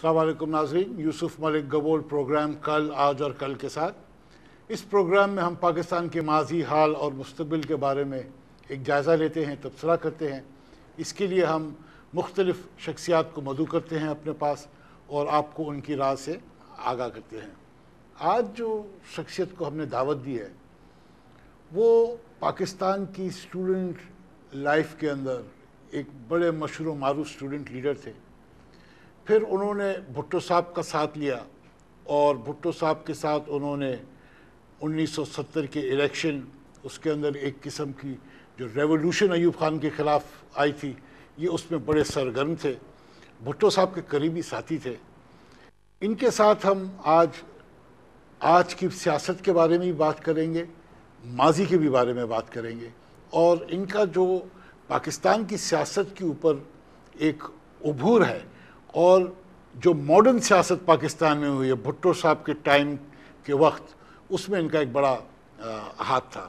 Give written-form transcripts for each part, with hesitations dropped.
السلام علیکم ناظرین، یوسف ملک گبول پروگرام کل، آج اور کل کے ساتھ۔ اس پروگرام میں ہم پاکستان کے ماضی، حال اور مستقبل کے بارے میں ایک جائزہ لیتے ہیں، تبصرہ کرتے ہیں۔ اس کے لیے ہم مختلف شخصیات کو مدعو کرتے ہیں اپنے پاس اور آپ کو ان کی رائے سے آگاہ کرتے ہیں۔ آج جو شخصیت کو ہم نے دعوت دی ہے وہ پاکستان کی اسٹوڈنٹ لائف کے اندر ایک بڑے مشہور و معروف اسٹوڈنٹ لیڈر تھے۔ پھر انہوں نے بھٹو صاحب کا ساتھ لیا اور بھٹو صاحب کے ساتھ انہوں نے 1970 کے الیکشن، اس کے اندر ایک قسم کی جو ریولوشن ایوب خان کے خلاف آئی تھی، یہ اس میں بڑے سرگرم تھے، بھٹو صاحب کے قریبی ساتھی تھے۔ ان کے ساتھ ہم آج کی سیاست کے بارے میں بھی بات کریں گے، ماضی کے بھی بارے میں بات کریں گے، اور ان کا جو پاکستان کی سیاست کے اوپر ایک عبور ہے اور جو ماڈرن سیاست پاکستان میں ہوئی ہے بھٹو صاحب کے ٹائم کے وقت، اس میں ان کا ایک بڑا ہاتھ تھا۔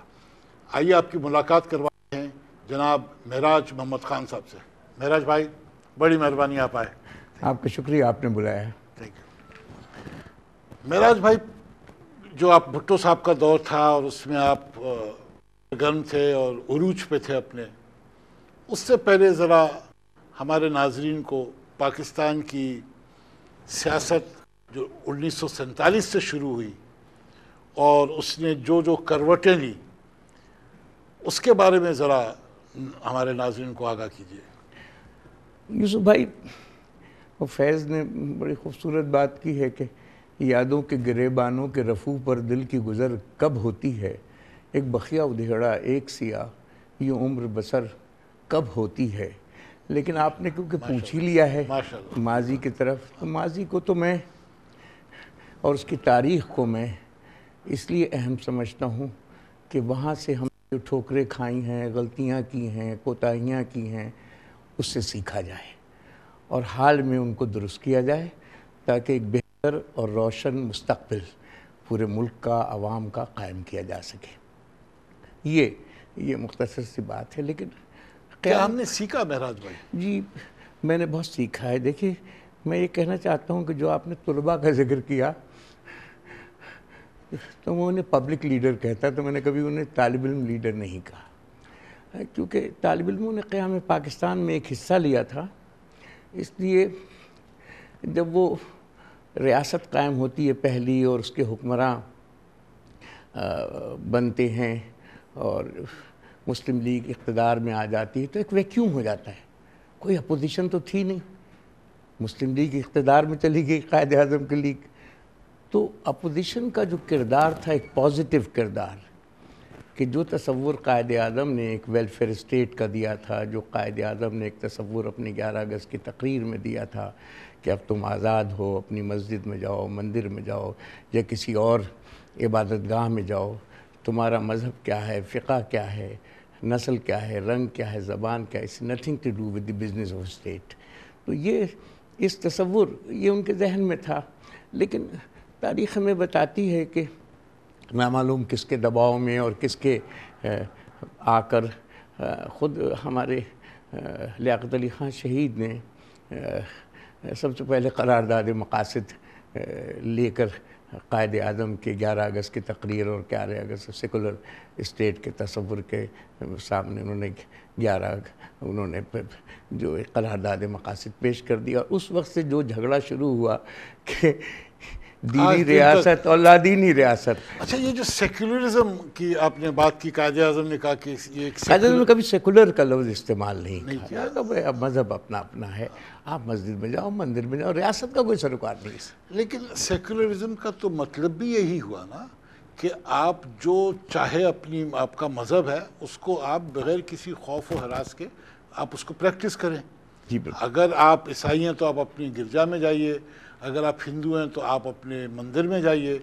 آئیے آپ کی ملاقات کرواتے ہیں جناب معراج محمد خان صاحب سے۔ معراج بھائی، بڑی مہربانی آپ آئے۔ آپ کا شکریہ، آپ نے بلایا ہے۔ Thank you. معراج بھائی، جو آپ بھٹو صاحب کا دور تھا اور اس میں آپ گرم تھے اور عروج پہ تھے اپنے، اس سے پہلے ذرا ہمارے ناظرین کو پاکستان کی سیاست جو 1947 سے شروع ہوئی اور اس نے جو کروٹیں لی، اس کے بارے میں ذرا ہمارے ناظرین کو آگاہ کیجیے۔ یوسف بھائی، فیض نے بڑی خوبصورت بات کی ہے کہ یادوں کے گریبانوں کے رفو پر دل کی گزر کب ہوتی ہے، ایک بخیا ادھیڑا ایک سیاہ یہ عمر بسر کب ہوتی ہے۔ لیکن آپ نے کیونکہ پوچھ ہی لیا ہے ماضی کی طرف، تو ماضی کو تو میں اور اس کی تاریخ کو میں اس لیے اہم سمجھتا ہوں کہ وہاں سے ہم جو ٹھوکریں کھائی ہیں، غلطیاں کی ہیں، کوتاہیاں کی ہیں، اس سے سیکھا جائے اور حال میں ان کو درست کیا جائے تاکہ ایک بہتر اور روشن مستقبل پورے ملک کا، عوام کا قائم کیا جا سکے۔ یہ مختصر سی بات ہے۔ لیکن کیا ہم نے سیکھا معراج بھائی؟ جی، میں نے بہت سیکھا ہے۔ دیکھیے، میں یہ کہنا چاہتا ہوں کہ جو آپ نے طلباء کا ذکر کیا تو وہ انہیں پبلک لیڈر کہتا، تو میں نے کبھی انہیں طالب علم لیڈر نہیں کہا، کیونکہ طالب علموں نے قیام پاکستان میں ایک حصہ لیا تھا۔ اس لیے جب وہ ریاست قائم ہوتی ہے پہلی اور اس کے حکمراں بنتے ہیں اور مسلم لیگ اقتدار میں آ جاتی ہے تو ایک ویکیوم ہو جاتا ہے، کوئی اپوزیشن تو تھی نہیں، مسلم لیگ اقتدار میں چلی گئی، قائد اعظم کی لیگ، تو اپوزیشن کا جو کردار تھا ایک پازیٹیو کردار، کہ جو تصور قائد اعظم نے ایک ویلفیئر اسٹیٹ کا دیا تھا، جو قائد اعظم نے ایک تصور اپنی 11 اگست کی تقریر میں دیا تھا کہ اب تم آزاد ہو، اپنی مسجد میں جاؤ، مندر میں جاؤ یا کسی اور عبادت گاہ میں جاؤ، تمہارا مذہب کیا ہے، فقہ کیا ہے، نسل کیا ہے، رنگ کیا ہے، زبان کیا ہے، it's nothing to do with the business of state. تو یہ اس تصور یہ ان کے ذہن میں تھا۔ لیکن تاریخ ہمیں بتاتی ہے کہ نامعلوم کس کے دباؤ میں اور کس کے آ کر خود ہمارے لیاقت علی خان شہید نے سب سے پہلے قرارداد مقاصد لے کر قائد اعظم کے 11 اگست کی تقریر اور 11 اگست سیکولر اسٹیٹ کے تصور کے سامنے انہوں نے جو قرارداد مقاصد پیش کر دیا۔ اور اس وقت سے جو جھگڑا شروع ہوا کہ دینی ریاست اور لادینی ریاست۔ اچھا، یہ جو سیکولرزم کی آپ نے بات کی، قائد اعظم نے کہا کہ یہ قائد اعظم نے کبھی سیکولر کا لفظ استعمال نہیں کیا، اب مذہب اپنا اپنا ہے، آپ مسجد میں جاؤ، مندر میں جاؤ، ریاست کا کوئی سروکار نہیں ہے۔ لیکن سیکولرزم کا تو مطلب بھی یہی ہوا نا کہ آپ جو چاہے آپ کا مذہب ہے اس کو آپ بغیر کسی خوف و ہراس کے آپ اس کو پریکٹس کریں۔ جی بالکل۔ اگر آپ عیسائی ہیں تو آپ اپنی گرجا میں جائیے، اگر آپ ہندو ہیں تو آپ اپنے مندر میں جائیے،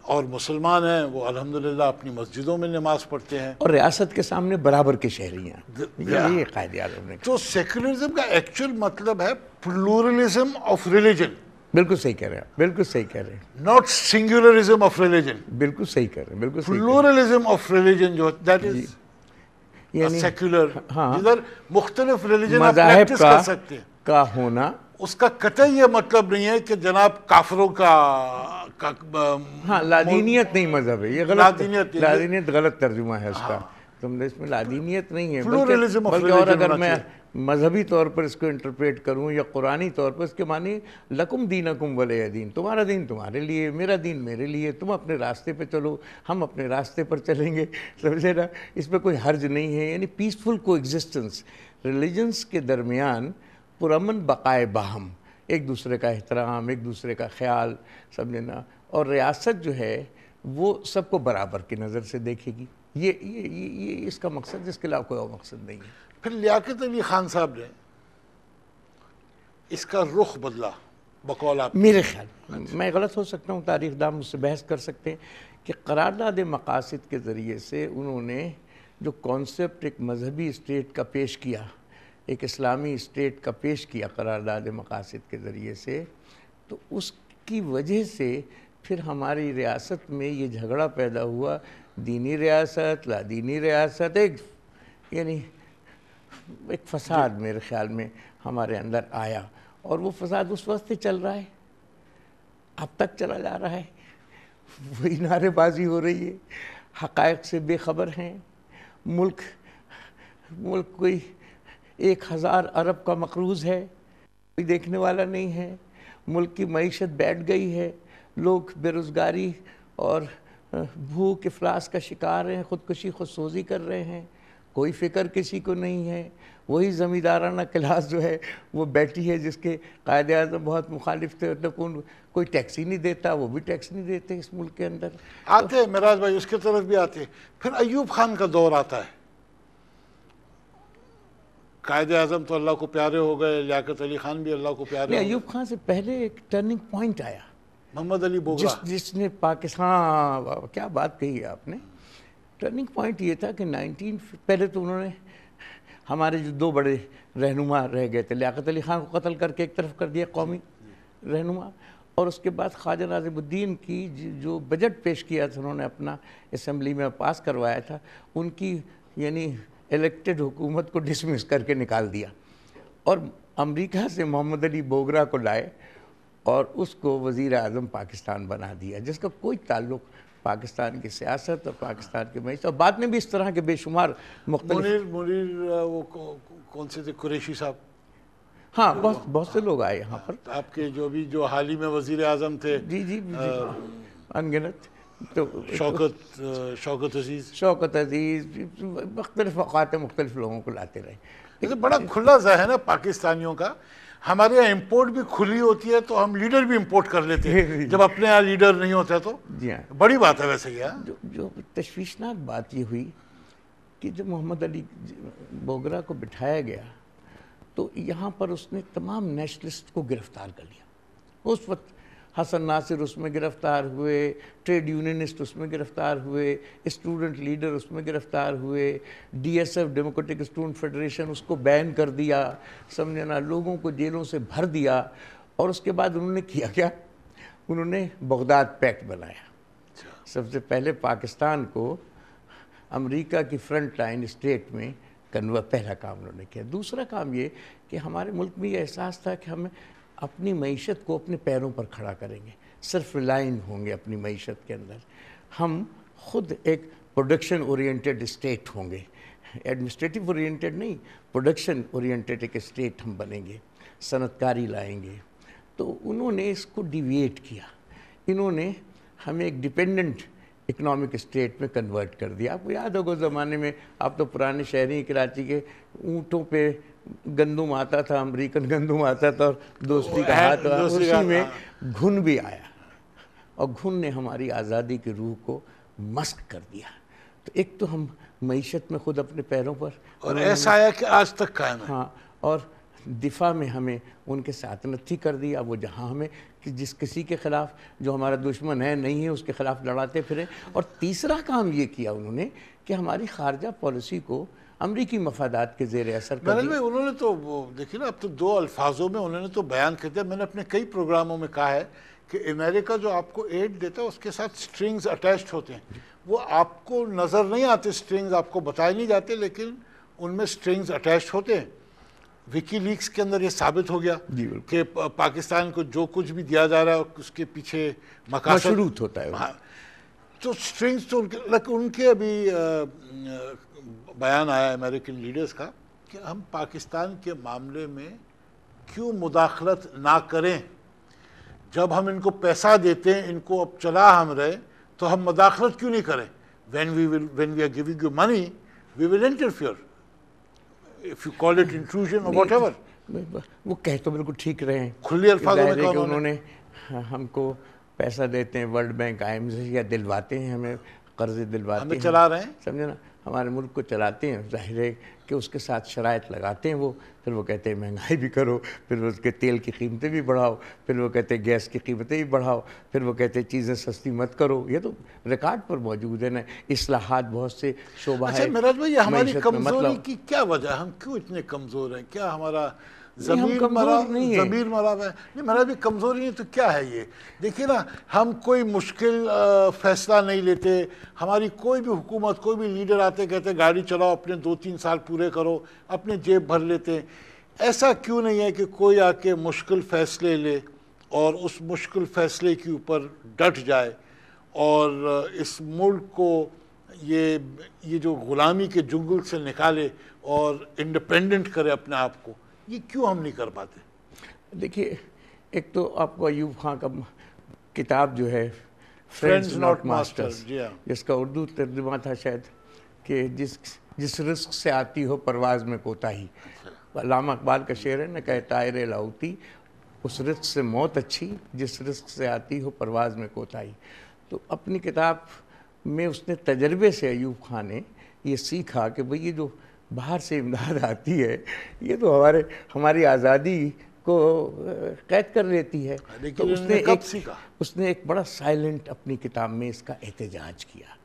اور مسلمان ہیں وہ الحمدللہ اپنی مسجدوں میں نماز پڑھتے ہیں اور ریاست کے سامنے برابر کے شہری ہیں۔ یہ قائد اعظم نے تو سیکولرزم کا ایکچوئل مطلب ہے پلورلزم آف ریلیجن۔ بالکل صحیح کہہ رہے ہیں، بالکل صحیح کہہ رہے ہیں، ناٹ سنگولرزم آف ریلیجن۔ بالکل صحیح کہہ رہے ہیں، بالکل صحیح۔ پلورلزم آف ریلیجن جو دیٹ از یعنی سیکولر، ہاں، جدھر مختلف ریلیجن آپ مذاہب پریکٹس کر سکتے ہیں کا ہونا اس کا قطعی یہ مطلب نہیں ہے کہ جناب کافروں کا ہاں لادینیت نہیں مذہب ہے، یہ غلط لادینیت غلط ترجمہ ہے اس کا. تم نے اس میں لادینیت نہیں ہے، بلکہ اور اگر میں مذہبی طور پر اس کو انٹرپریٹ کروں یا قرآنی طور پر اس کے معنی لکم دینکم ولی دین، تمہارا دین تمہارے لیے، میرا دین میرے لیے، تم اپنے راستے پہ چلو ہم اپنے راستے پر چلیں گے. سمجھے نا، اس میں کوئی حرج نہیں ہے. یعنی پیسفل کو ایگزسٹنس ریلیجنس کے درمیان پرامن بقائے باہم، ایک دوسرے کا احترام، ایک دوسرے کا خیال، سمجھے نا. اور ریاست جو ہے وہ سب کو برابر کی نظر سے دیکھے گی. یہ اس کا مقصد، جس کے علاوہ کوئی اور مقصد نہیں ہے. پھر لیاقت علی خان صاحب نے اس کا رخ بدلا بقول آپ. میرے خیال میں غلط ہو سکتا ہوں، تاریخ دان مجھ سے بحث کر سکتے ہیں کہ قرارداد مقاصد کے ذریعے سے انہوں نے جو کانسیپٹ ایک مذہبی اسٹیٹ کا پیش کیا، ایک اسلامی اسٹیٹ کا پیش کیا قرارداد مقاصد کے ذریعے سے، تو اس کی وجہ سے پھر ہماری ریاست میں یہ جھگڑا پیدا ہوا، دینی ریاست لادینی ریاست، یعنی ایک فساد میرے خیال میں ہمارے اندر آیا. اور وہ فساد اس وقت سے چل رہا ہے، اب تک چلا جا رہا ہے. وہی نعرے بازی ہو رہی ہے، حقائق سے بے خبر ہیں. ملک کوئی 1000 ارب کا مقروض ہے، کوئی دیکھنے والا نہیں ہے. ملک کی معیشت بیٹھ گئی ہے، لوگ بے روزگاری اور بھوک افلاس کا شکار ہیں، خودکشی خودسوزی کر رہے ہیں. کوئی فکر کسی کو نہیں ہے. وہی زمیندارانہ کلاس جو ہے وہ بیٹھی ہے، جس کے قائد اعظم بہت مخالف تھے. کوئی ٹیکس ہی نہیں دیتا، وہ بھی ٹیکس نہیں دیتے اس ملک کے اندر. آتے ہیں معراج بھائی، اس کی طرف بھی آتے ہیں. پھر ایوب خان کا دور آتا ہے. قائد اعظم تو اللہ کو پیارے ہو گئے، لیاقت علی خان بھی اللہ کو پیارے ہو گئے. ایوب خان سے پہلے ایک ٹرننگ پوائنٹ آیا، محمد علی بوگرا، جس نے پاکستان، کیا بات کہی ہے آپ نے. ٹرننگ پوائنٹ یہ تھا کہ پہلے تو انہوں نے ہمارے جو 2 بڑے رہنما رہ گئے تھے، لیاقت علی خان کو قتل کر کے ایک طرف کر دیا قومی رہنما، اور اس کے بعد خواجہ ناظم الدین کی جو بجٹ پیش کیا تھا انہوں نے اپنا اسمبلی میں پاس کروایا تھا، ان کی یعنی الیکٹڈ حکومت کو ڈسمس کر کے نکال دیا، اور امریکہ سے محمد علی بوگرا کو لائے اور اس کو وزیر اعظم پاکستان بنا دیا، جس کا کوئی تعلق پاکستان کی سیاست اور پاکستان کی معیشت. اور بعد میں بھی اس طرح کے بے شمار مختلف منیر وہ کون سے تھے، قریشی صاحب. ہاں بہت سے لوگ آئے یہاں پر، آپ کے جو حال ہی میں وزیر اعظم تھے. جی انگنت. تو شوکت عزیز مختلف اوقات مختلف لوگوں کو لاتے رہے. لیکن بڑا کھلا ذہن ہے پاکستانیوں کا. ہمارے یہاں امپورٹ بھی کھلی ہوتی ہے تو ہم لیڈر بھی امپورٹ کر لیتے ہیں جب اپنے یہاں لیڈر نہیں ہوتا تو. جی ہاں، بڑی بات ہے ویسے یہ. جو تشویشناک بات یہ ہوئی کہ جب محمد علی بوگرا کو بٹھایا گیا تو یہاں پر اس نے تمام نیشنلسٹ کو گرفتار کر لیا. اس وقت حسن ناصر اس میں گرفتار ہوئے، ٹریڈ یونینسٹ اس میں گرفتار ہوئے، اسٹوڈنٹ لیڈر اس میں گرفتار ہوئے، D S F Democratic Student Federation اس کو بین کر دیا، سمجھنا، لوگوں کو جیلوں سے بھر دیا. اور اس کے بعد انہوں نے کیا انہوں نے بغداد پیکٹ بنایا. سب سے پہلے پاکستان کو امریکہ کی فرنٹ لائن اسٹیٹ میں پہلا کام انہوں نے کیا. دوسرا کام یہ کہ ہمارے ملک میں یہ احساس تھا کہ ہمیں اپنی معیشت کو اپنے پیروں پر کھڑا کریں گے، صرف ریلائن ہوں گے اپنی معیشت کے اندر. ہم خود ایک پروڈکشن اورینٹڈ اسٹیٹ ہوں گے، ایڈمنسٹریٹو اورینٹڈ نہیں، پروڈکشن اورینٹڈ ایک اسٹیٹ ہم بنیں گے، صنعت کاری لائیں گے. تو انہوں نے اس کو ڈیویٹ کیا، انہوں نے ہمیں ایک ڈیپینڈنٹ اکنامک اسٹیٹ میں کنورٹ کر دیا. آپ کو یاد ہوگا زمانے میں، آپ تو پرانے شہری کراچی کے، اونٹوں پہ گندم آتا تھا، امریکن گندم آتا تھا، اور دوستی کا ہاتھ، اسی میں گھن بھی آیا، اور گھن نے ہماری آزادی کی روح کو مسک کر دیا. تو ایک تو ہم معیشت میں خود اپنے پیروں پر، اور ایسا آیا کہ آج تک قائم ہے. ہاں، اور دفاع میں ہمیں ان کے ساتھ نتھی کر دیا. وہ جہاں ہمیں جس کسی کے خلاف جو ہمارا دشمن ہے نہیں ہے اس کے خلاف لڑاتے پھرے. اور تیسرا کام یہ کیا انہوں نے کہ ہماری خارجہ پالیسی کو امریکی مفادات کے زیر اثر کر دیا. انہوں نے تو دیکھیے نا، اب تو 2 الفاظوں میں انہوں نے تو بیان کر دیا. میں نے اپنے کئی پروگراموں میں کہا ہے کہ امریکہ جو آپ کو ایڈ دیتا ہے اس کے ساتھ سٹرنگز اٹیچڈ ہوتے ہیں. وہ آپ کو نظر نہیں آتے، سٹرنگز آپ کو بتائے نہیں جاتے، لیکن ان میں سٹرنگز اٹیچڈ ہوتے ہیں. وکی لیکس کے اندر یہ ثابت ہو گیا جی کہ پاکستان کو جو کچھ بھی دیا جا رہا ہے اس کے پیچھے مقاصد مشروط ہوتا ہے. تو سٹرنگز تو ان کے ابھی بیان آیا امریکن لیڈرز کا کہ ہم پاکستان کے معاملے میں کیوں مداخلت نہ کریں. جب ہم ان کو پیسہ دیتے ہیں، ان کو اب چلا ہم رہے، تو ہم مداخلت کیوں نہیں کریں. when we are giving you money we will interfere if you call it intrusion or whatever. وہ کہہ تو بالکل ٹھیک رہے ہیں، کھلی الفاظوں میں کہ انہوں نے ہم کو پیسہ دیتے ہیں، ورلڈ بینک آئی ایم سے یا دلواتے ہیں، ہمیں قرضے دلواتے ہیں، ہمیں چلا رہے ہیں، سمجھے نا، ہمارے ملک کو چلاتے ہیں. ظاہر ہے کہ اس کے ساتھ شرائط لگاتے ہیں وہ، پھر وہ کہتے ہیں مہنگائی بھی کرو، پھر اس کے تیل کی قیمتیں بھی بڑھاؤ، پھر وہ کہتے ہیں گیس کی قیمتیں بھی بڑھاؤ، پھر وہ کہتے ہیں چیزیں سستی مت کرو. یہ تو ریکارڈ پر موجود ہے نا. اصلاحات بہت سے شعبہ ہے. اچھا معراج بھائی، ہماری کمزوری کی کیا وجہ ہے؟ ہم کیوں اتنے کمزور ہیں؟ کیا ہمارا ضمیر مرا ہے؟ نہیں معراج بھائی، کمزوری نہیں تو کیا ہے یہ؟ دیکھیے نا، ہم کوئی مشکل فیصلہ نہیں لیتے. ہماری کوئی بھی حکومت، کوئی بھی لیڈر آتے کہتے گاڑی چلاؤ، اپنے 2-3 سال پورے کرو، اپنے جیب بھر لیتے ہیں. ایسا کیوں نہیں ہے کہ کوئی آ کے مشکل فیصلے لے اور اس مشکل فیصلے کے اوپر ڈٹ جائے اور اس ملک کو یہ جو غلامی کے جنگل سے نکالے اور انڈیپینڈنٹ کرے اپنے آپ کو؟ یہ کیوں ہم نہیں کر پاتے؟ دیکھیے، ایک تو آپ کو ایوب خان کا کتاب جو ہے فرینڈز ناٹ ماسٹرز، جس کا اردو ترجمہ تھا شاید کہ جس رزق سے آتی ہو پرواز میں کوتاہی. علامہ اقبال کا شعر ہے نا کہ طائر لاؤتی، اس رزق سے موت اچھی جس رزق سے آتی ہو پرواز میں کوتاہی. تو اپنی کتاب میں اس نے تجربے سے ایوب خان نے یہ سیکھا کہ بھئی یہ جو باہر سے امداد آتی ہے یہ تو ہماری آزادی کو قید کر لیتی ہے. تو اس نے ایک بڑا سائلنٹ اپنی کتاب میں اس کا احتجاج کیا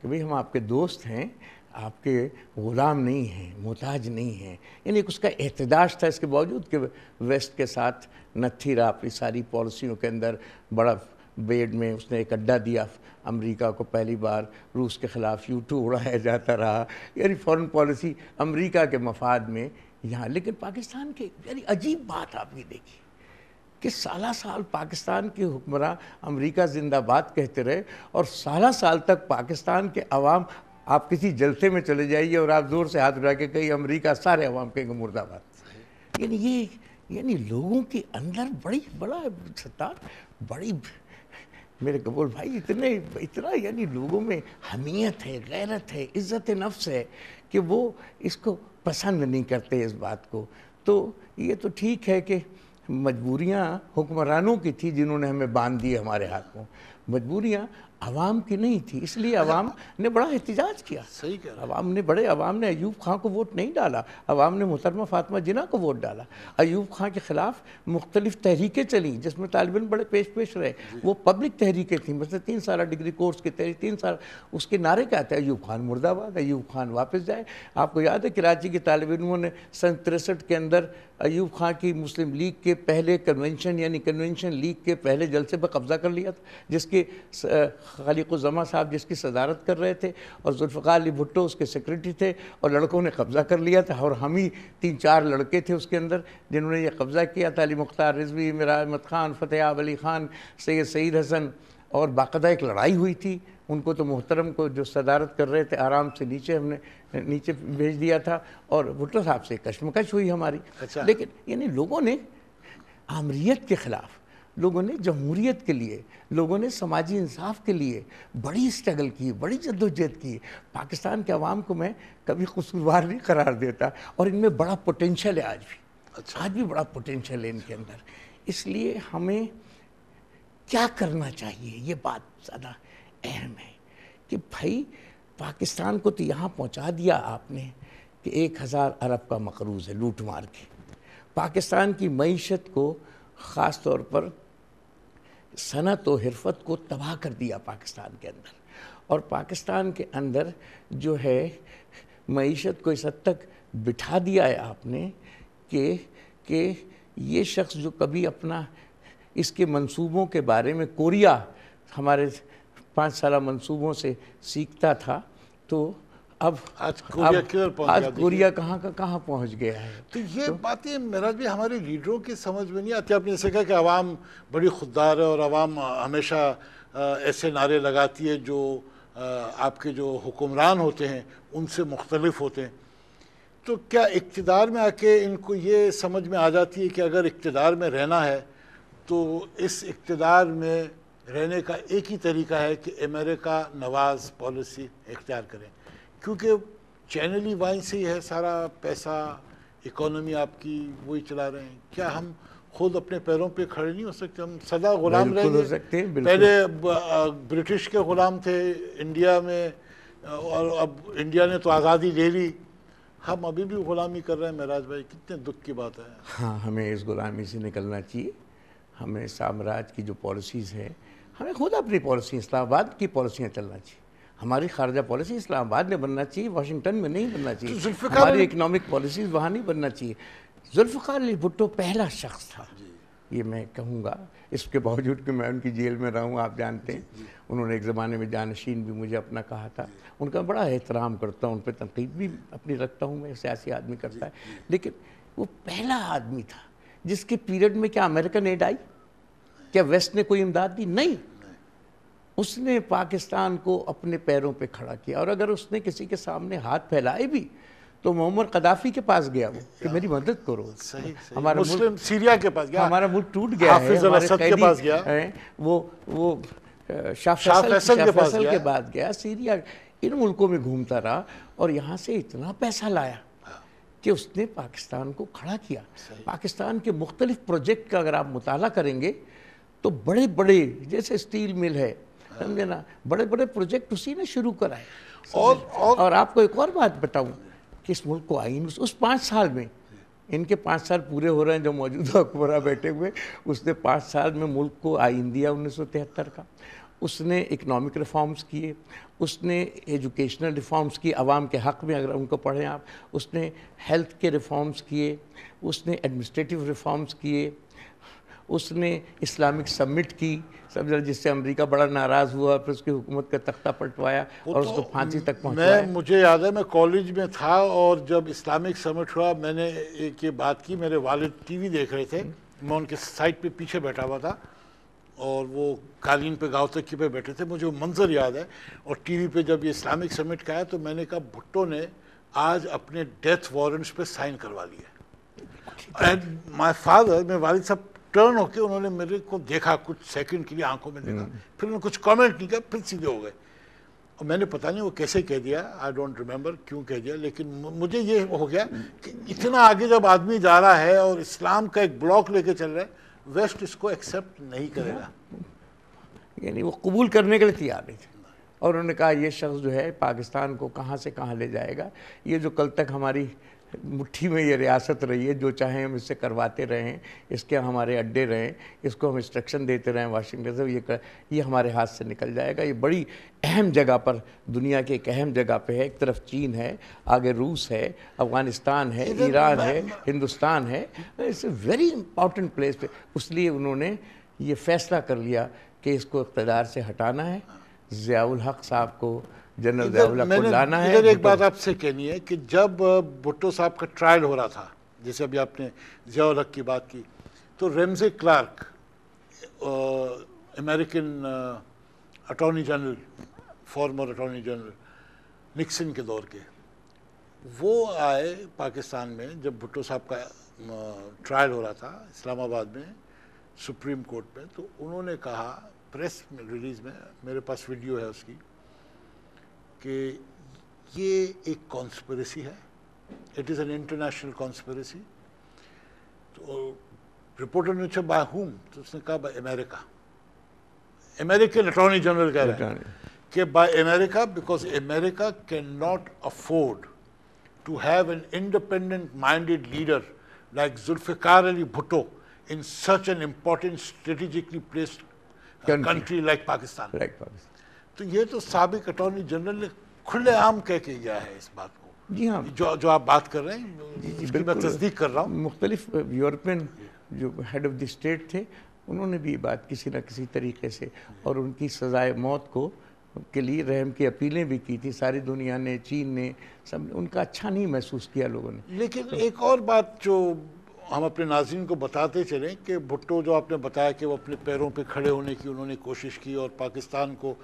کہ بھئی ہم آپ کے دوست ہیں، آپ کے غلام نہیں ہیں، محتاج نہیں ہیں. یعنی اس کا احتجاج تھا، اس کے باوجود کہ ویسٹ کے ساتھ نتھی رہا اپنی ساری پالیسیوں کے اندر. بڑا بیڈ میں اس نے ایک اڈا دیا امریکہ کو، پہلی بار روس کے خلاف U2 اڑایا جاتا رہا. یعنی فورن پالیسی امریکہ کے مفاد میں یہاں. لیکن پاکستان کے یعنی عجیب بات آپ نے دیکھی کہ سالہ سال پاکستان کے حکمراں امریکہ زندہ باد کہتے رہے، اور سالہ سال تک پاکستان کے عوام، آپ کسی جلسے میں چلے جائیے اور آپ زور سے ہاتھ اٹھا کے کہیں امریکہ، سارے عوام کہیں گے مرد آباد. یعنی لوگوں کے اندر بڑی میرے قبول بھائی اتنا یعنی لوگوں میں حمیت ہے، غیرت ہے، عزت نفس ہے کہ وہ اس کو پسند نہیں کرتے اس بات کو. تو یہ تو ٹھیک ہے کہ مجبوریاں حکمرانوں کی تھی جنہوں نے ہمیں باندھ دی ہمارے ہاتھوں، مجبوریاں عوام کی نہیں تھی. اس لیے عوام نے بڑا احتجاج کیا. صحیح کہہ رہا. عوام نے ایوب خان کو ووٹ نہیں ڈالا، عوام نے محترمہ فاطمہ جناح کو ووٹ ڈالا. ایوب خان کے خلاف مختلف تحریکیں چلیں جس میں طالب علم بڑے پیش رہے. وہ پبلک تحریکیں تھیں، مثلا 3 سالہ ڈگری کورس کی تحریک، 3 سال اس کے نعرے کیا تھے؟ ایوب خان مرد آباد، ایوب خان واپس جائے. آپ کو یاد ہے کراچی کے طالب علموں نے سن 63 کے اندر ایوب خان کی مسلم لیگ کے پہلے کنونشن یعنی کنونشن لیگ کے پہلے جلسے پر قبضہ کر لیا تھا، جس کے خالق الزما صاحب جس کی صدارت کر رہے تھے، اور ذوالفقار علی بھٹو اس کے سیکرٹری تھے، اور لڑکوں نے قبضہ کر لیا تھا. اور ہم ہی 3-4 لڑکے تھے اس کے اندر جنہوں نے یہ قبضہ کیا تھا. علی مختار رضوی، میرا احمد خان، فتح آب علی خان، سید حسن، اور باقاعدہ ایک لڑائی ہوئی تھی. ان کو تو محترم کو جو صدارت کر رہے تھے آرام سے ہم نے نیچے بھیج دیا تھا، اور بھٹو صاحب سے کشمکش ہوئی ہماری. لیکن یعنی لوگوں نے آمریت کے خلاف، لوگوں نے جمہوریت کے لیے، لوگوں نے سماجی انصاف کے لیے بڑی اسٹرگل کی، بڑی جدوجہد کی. پاکستان کے عوام کو میں کبھی قصوروار نہیں قرار دیتا، اور ان میں بڑا پوٹینشل ہے آج بھی بڑا پوٹینشل ہے ان کے اندر. اس لیے ہمیں کیا کرنا چاہیے، یہ بات زیادہ اہم ہے کہ بھائی پاکستان کو تو یہاں پہنچا دیا آپ نے کہ 1000 ارب کا مقروض ہے لوٹ مار کے. پاکستان کی معیشت کو، خاص طور پر صنعت و حرفت کو تباہ کر دیا پاکستان کے اندر. اور پاکستان کے اندر جو ہے معیشت کو اس حد تک بٹھا دیا ہے آپ نے کہ یہ شخص جو کبھی اپنا اس کے منصوبوں کے بارے میں کوریا ہمارے 5 سالہ منصوبوں سے سیکھتا تھا، تو اب کوریا کدھر پہنچ گیا؟ آج کوریا کہاں کا کہاں پہنچ گیا ہے. تو یہ باتیں معراج بھی ہمارے لیڈروں کی سمجھ میں نہیں آتی. آپ نے جیسے کہا کہ عوام بڑی خوددار ہے اور عوام ہمیشہ ایسے نعرے لگاتی ہے جو آپ کے جو حکمران ہوتے ہیں ان سے مختلف ہوتے ہیں. تو کیا اقتدار میں آ کے ان کو یہ سمجھ میں آ جاتی ہے کہ اگر اقتدار میں رہنا ہے تو اس اقتدار میں رہنے کا ایک ہی طریقہ ہے کہ امریکہ نواز پالیسی اختیار کریں، کیونکہ چینل وہیں سے ہی ہے سارا پیسہ، اکانومی آپ کی وہی چلا رہے ہیں. کیا ہم خود اپنے پیروں پہ کھڑے نہیں ہو سکتے؟ ہم سدا غلام رہ بالکل ہو گئے. سکتے ہیں، بالکل. پہلے برٹش کے غلام تھے انڈیا میں، اور اب انڈیا نے تو آزادی لے لی، ہم ابھی بھی غلامی کر رہے ہیں. معراج بھائی کتنے دکھ کی بات ہے. ہاں، ہمیں اس غلامی سے نکلنا چاہیے. ہمیں سامراج کی جو پالیسیز ہیں، ہمیں خود اپنی پالیسی، اسلام آباد کی پالیسیاں چلنا چاہیے. ہماری خارجہ پالیسی اسلام آباد میں بننا چاہیے، واشنگٹن میں نہیں بننا چاہیے. ہماری اکنامک پالیسیز وہاں نہیں بننا چاہیے. ذوالفقار علی بھٹو پہلا شخص تھا، یہ میں کہوں گا، اس کے باوجود کہ میں ان کی جیل میں رہا ہوں. آپ جانتے ہیں انہوں نے ایک زمانے میں جانشین بھی مجھے اپنا کہا تھا. ان کا بڑا احترام کرتا ہوں، ان پہ تنقید بھی اپنی رکھتا ہوں میں، سیاسی آدمی کرتا ہے. لیکن وہ پہلا آدمی تھا جس کے پیریڈ میں کیا امریکن ایڈ آئی؟ کیا ویسٹ نے کوئی امداد دی؟ نہیں. اس نے پاکستان کو اپنے پیروں پہ کھڑا کیا. اور اگر اس نے کسی کے سامنے ہاتھ پھیلائے بھی تو معمر قذافی کے پاس گیا وہ کہ میری مدد کرو. ہمارا مسلم سیریا کے پاس گیا، ہمارا ملک ٹوٹ گیا ہے، حافظ الاسد کے پاس گیا، وہ شاہ فیصل کے بعد گیا سیریا. ان ملکوں میں گھومتا رہا اور یہاں سے اتنا پیسہ لایا کہ اس نے پاکستان کو کھڑا کیا. پاکستان کے مختلف پروجیکٹ کا اگر آپ مطالعہ کریں گے تو بڑے بڑے، جیسے اسٹیل مل ہے، سمجھے نا، بڑے بڑے پروجیکٹ اسی نے شروع کرائے. اور آپ کو ایک اور بات بتاؤں کہ اس ملک کو آئین اس 5 سال میں، ان کے 5 سال پورے ہو رہے ہیں جو موجودہ حکمراں بیٹھے ہوئے، اس نے 5 سال میں ملک کو آئین دیا 1973 کا. اس نے اکنامک ریفارمز کیے، اس نے ایجوکیشنل ریفارمز کیے عوام کے حق میں، اگر ان کو پڑھیں آپ. اس نے ہیلتھ کے ریفارمز کیے، اس نے ایڈمنسٹریٹو ریفارمز کیے، اس نے اسلامک سمٹ کی، جس سے امریکہ بڑا ناراض ہوا، پھر اس کی حکومت کا تختہ پلٹوایا اور اس کو پھانسی تک پہنچوایا. مجھے یاد ہے میں کالج میں تھا اور جب اسلامک سمٹ ہوا میں نے ایک یہ بات کی. میرے والد ٹی وی دیکھ رہے تھے، میں ان کے سائٹ پہ پیچھے بیٹھا ہوا تھا اور وہ قالین پہ گاؤں تکی پہ بیٹھے تھے. مجھے وہ منظر یاد ہے. اور ٹی وی پہ جب یہ اسلامک سمٹ کا آیا تو میں نے کہا بھٹو نے آج اپنے ڈیتھ وارنٹس پہ سائن کروا لیے. اینڈ مائی فادر، میرے والد صاحب ٹرن ہو کے انہوں نے میرے کو دیکھا کچھ سیکنڈ کے لیے، آنکھوں میں دیکھا، پھر انہوں نے کچھ کامنٹ نہیں کیا، پھر سیدھے ہو گئے. اور میں نے پتہ نہیں وہ کیسے کہہ دیا، آئی ڈونٹ ریمبر کیوں کہہ دیا، لیکن مجھے یہ ہو گیا کہ اتنا آگے جب آدمی جا رہا ہے اور اسلام کا ایک بلاک لے کے چل رہا ہے، ویسٹ اس کو ایکسیپٹ نہیں کرے گا. یعنی وہ قبول کرنے کے لیے تیار نہیں تھے. اور انہوں نے کہا یہ شخص جو ہے پاکستان کو کہاں سے کہاں لے جائے گا. یہ جو کل تک ہماری مٹھی میں یہ ریاست رہی ہے، جو چاہیں ہم اس سے کرواتے رہیں، اس کے ہمارے اڈے رہیں، اس کو ہم انسٹرکشن دیتے رہیں واشنگٹن سے، یہ ہمارے ہاتھ سے نکل جائے گا. یہ بڑی اہم جگہ پر، دنیا کے ایک اہم جگہ پہ ہے. ایک طرف چین ہے، آگے روس ہے، افغانستان ہے، ایران ہے، ہندوستان ہے. It's a very important place پہ. اس لیے انہوں نے یہ فیصلہ کر لیا کہ اس کو اقتدار سے ہٹانا ہے، ضیاء الحق صاحب کو، جنرل ضیاء الحق کو لانا ہے. ادھر ایک بات آپ سے کہنی ہے کہ جب بھٹو صاحب کا ٹرائل ہو رہا تھا، جیسے ابھی آپ نے ضیاء الحق کی بات کی، تو Ramsey Clark, American attorney general, former attorney general Nixon کے دور کے، وہ آئے پاکستان میں جب بھٹو صاحب کا ٹرائل ہو رہا تھا اسلام آباد میں سپریم کورٹ میں. تو انہوں نے کہا پریس ریلیز میں، میرے پاس ویڈیو ہے اس کی، کہ یہ ایک کانسپریسی ہے، it is an international conspiracy. تو رپورٹر نے پوچھا بائی ہوم، تو اس نے کہا by America. American attorney general کہہ رہے ہیں کہ by America, because America can not afford to have an independent minded leader like Zulfikar Ali Bhutto in such an important strategically placed country like Pakistan. تو یہ تو سابق اٹارنی جنرل نے کھلے عام کہہ کے گیا ہے اس بات کو. جی ہاں، جو آپ بات کر رہے ہیں اس کی میں تصدیق کر رہا ہوں. مختلف یورپین جو ہیڈ آف دی اسٹیٹ تھے، انہوں نے بھی بات کسی نہ کسی طریقے سے، اور ان کی سزائے موت کو کے لیے رحم کی اپیلیں بھی کی تھی. ساری دنیا نے, چین نے, سب نے ان کا اچھا نہیں محسوس کیا لوگوں نے. لیکن ایک اور بات جو ہم اپنے ناظرین کو بتاتے چلیں کہ بھٹو جو آپ نے بتایا کہ وہ اپنے پیروں پہ کھڑے ہونے کی انہوں نے کوشش کی اور پاکستان کو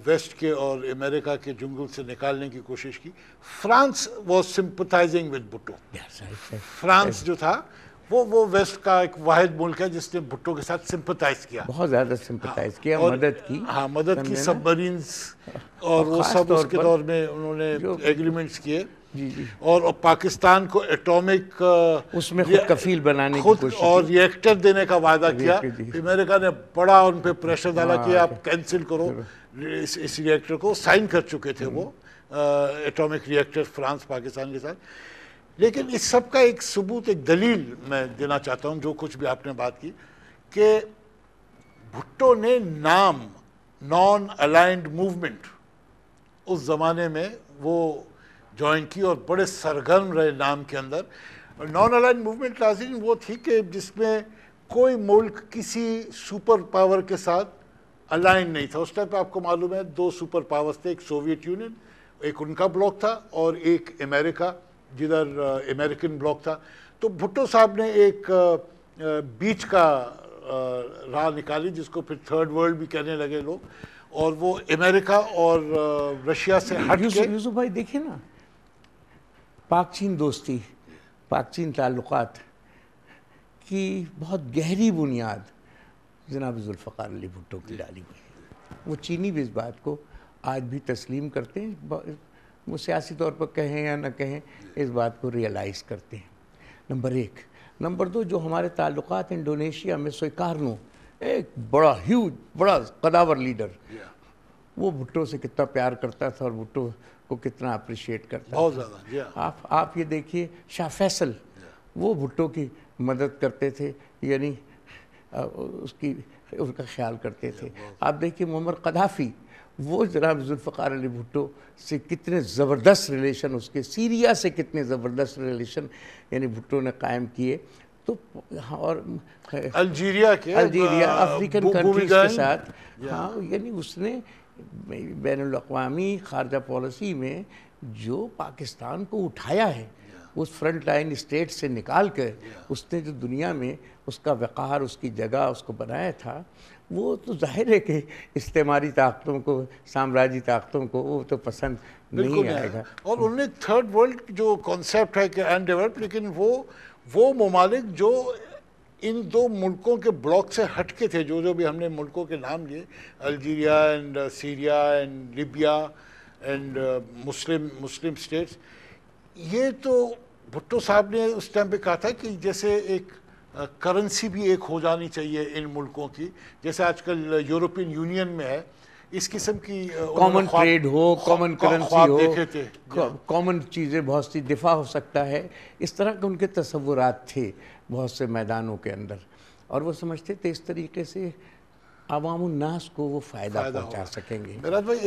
ویسٹ کے اور امریکہ کے جنگل سے نکالنے کی کوشش کی. France was sympathizing with Bhutto. France جو تھا وہ ویسٹ کا ایک واحد ملک ہے جس نے بھٹو کے ساتھ سمپتھائز کیا, بہت زیادہ سمپتھائز کیا, مدد کی. ہاں, مدد کی, سب مرینز اور وہ سب اس کے دور میں انہوں نے ایگریمنٹس کیے. اور پاکستان کو ایٹامک اس میں خود کفیل بنانے کی کوشش اور ریئیکٹر دینے کا وعدہ کیا. امریکہ نے بڑا ان پہ پریشر ڈالا کہ آپ کینسل کرو اس ریئیکٹر کو. سائن کر چکے تھے وہ ایٹامک ریئیکٹر فرانس پاکستان کے ساتھ. لیکن اس سب کا ایک ثبوت, ایک دلیل میں دینا چاہتا ہوں جو کچھ بھی آپ نے بات کی, کہ بھٹو نے نام نان الائنڈ موومنٹ اس زمانے میں وہ جوائن کی اور بڑے سرگرم رہے نام کے اندر. نان الائنڈ موومنٹ لازم وہ تھی کہ جس میں کوئی ملک کسی سپر پاور کے ساتھ الائن نہیں تھا. اس ٹائم پہ آپ کو معلوم ہے 2 سپر پاورز تھے, ایک سوویت یونین, ایک ان کا بلاک تھا, اور ایک امریکہ جدھر امریکن بلاک تھا. تو بھٹو صاحب نے ایک بیچ کا راہ نکالی جس کو پھر تھرڈ ورلڈ بھی کہنے لگے لوگ, اور وہ امریکہ اور رشیا سے ہٹ کے. یوسف بھائی دیکھیں نا, پاک چین دوستی, پاک چین تعلقات کی بہت گہری بنیاد جناب ذوالفقار علی بھٹو کی ڈالی ہوئی. وہ چینی بھی اس بات کو آج بھی تسلیم کرتے ہیں, وہ سیاسی طور پر کہیں یا نہ کہیں اس بات کو ریئلائز کرتے ہیں. نمبر 1. نمبر 2, جو ہمارے تعلقات انڈونیشیا میں سویکارنو, ایک بڑا ہیوج بڑا قداور لیڈر, وہ بھٹو سے کتنا پیار کرتا تھا اور بھٹو کو کتنا اپریشیٹ کرتا تھا. بہت زیادہ. آپ یہ دیکھیے شاہ فیصل, وہ بھٹو کی مدد کرتے تھے, یعنی ان کا خیال کرتے تھے. آپ دیکھیے معمر قذافی, وہ جناب ذوالفقار علی بھٹو سے کتنے زبردست ریلیشن, اس کے سیریا سے کتنے زبردست ریلیشن یعنی بھٹو نے قائم کیے. تو اور الجیریا افریقن کنٹریز کے ساتھ, ہاں, یعنی اس نے بین الاقوامی خارجہ پالیسی میں جو پاکستان کو اٹھایا ہے, اس فرنٹ لائن اسٹیٹ سے نکال کر اس نے جو دنیا میں اس کا وقار, اس کی جگہ اس کو بنایا تھا, وہ تو ظاہر ہے کہ استعماری طاقتوں کو, سامراجی طاقتوں کو وہ تو پسند نہیں آئے گا. اور انہوں نے تھرڈ ورلڈ جو کانسیپٹ ہے کہ ان ڈیولپ, لیکن وہ ممالک جو ان 2 ملکوں کے بلاک سے ہٹ کے تھے, جو بھی ہم نے ملکوں کے نام لیے, Algeria and Syria and Libya and Muslim status, یہ تو بھٹو صاحب نے اس ٹائم پہ کہا تھا کہ جیسے ایک کرنسی بھی ایک ہو جانی چاہیے ان ملکوں کی, جیسے آج کل یورپین یونین میں ہے, اس قسم کی کامن ٹریڈ ہو, کامن کرنسی ہو, کامن چیزیں بہت سی, دفاع ہو سکتا ہے. اس طرح کے ان کے تصورات تھے بہت سے میدانوں کے اندر, اور وہ سمجھتے تھے اس طریقے سے عوام الناس کو وہ فائدہ پہنچا سکیں گے.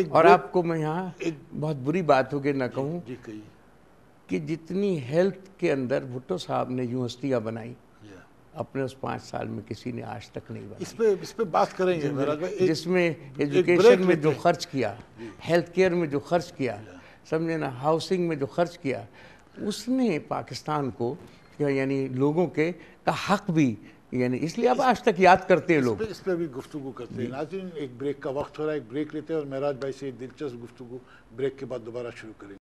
اور آپ کو میں یہاں بہت بری بات ہوگی نہ کہوں کہ جتنی ہیلتھ کے اندر بھٹو صاحب نے یونیورسٹیاں بنائی, اپنے اس 5 سال میں کسی نے آج تک نہیں بنائی. اس پہ بات کریں گے. جس میں ایجوکیشن میں جو خرچ کیا, ہیلتھ کیئر میں جو خرچ کیا, سمجھے نا, ہاؤسنگ میں جو خرچ کیا, اس نے پاکستان کو یعنی لوگوں کے کا حق بھی, یعنی اس لیے اب آج تک یاد کرتے ہیں لوگ. اس پہ بھی گفتگو کرتے ہیں. ناظرین, ایک بریک کا وقت ہو رہا ہے, ایک بریک لیتے ہیں اور معراج بھائی سے ایک دلچسپ گفتگو بریک کے بعد دوبارہ شروع کریں گے.